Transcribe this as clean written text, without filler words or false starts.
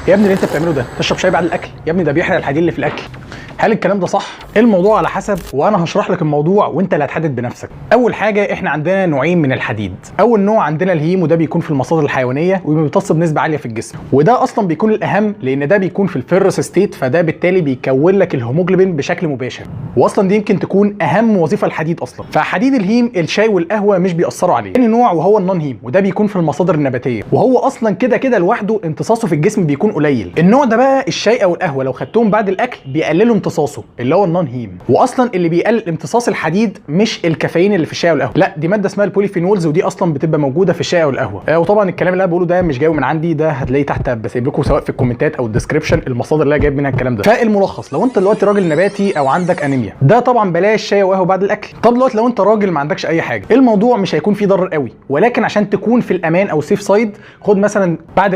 يا ابني اللي انت بتعمله ده تشرب شاي بعد الاكل؟ يا ابني ده بيحرق الحديد اللي في الاكل. هل الكلام ده صح؟ الموضوع على حسب، وانا هشرح لك الموضوع وانت اللي هتحدد بنفسك. اول حاجه احنا عندنا نوعين من الحديد. اول نوع عندنا الهيم، وده بيكون في المصادر الحيوانيه وبيمتص بنسبه عاليه في الجسم، وده اصلا بيكون الاهم لان ده بيكون في الفيرس ستيت، فده بالتالي بيكون لك الهيموجلوبين بشكل مباشر، واصلا دي يمكن تكون اهم وظيفه الحديد اصلا. فحديد الهيم الشاي والقهوه مش بيأثروا عليه. تاني نوع وهو النون هيم، وده بيكون في المصادر النباتيه، وهو اصلا كده لوحده امتصاصه في الجسم بيكون قليل. النوع ده بقى الشاي او القهوه لو خدتهم بعد الاكل بيقللوا امتصاصه اللي هو النون هيم. واصلا اللي بيقلل امتصاص الحديد مش الكافيين اللي في الشاي والقهوه، لا دي ماده اسمها البوليفينولز، ودي اصلا بتبقى موجوده في الشاي والقهوه. وطبعا الكلام اللي انا بقوله ده مش جاي من عندي، ده هتلاقيه تحت بسيب لكم سواء في الكومنتات او الديسكربشن المصادر اللي انا جايب منها الكلام ده. فالملخص، لو انت دلوقتي راجل نباتي او عندك انيميا، ده طبعا بلاش شاي وقهوه بعد الاكل. طب دلوقتي لو انت راجل ما عندكش اي حاجه، الموضوع مش هيكون فيه ضرر قوي، ولكن عشان تكون في الامان او سيف سايد، خد مثلا بعد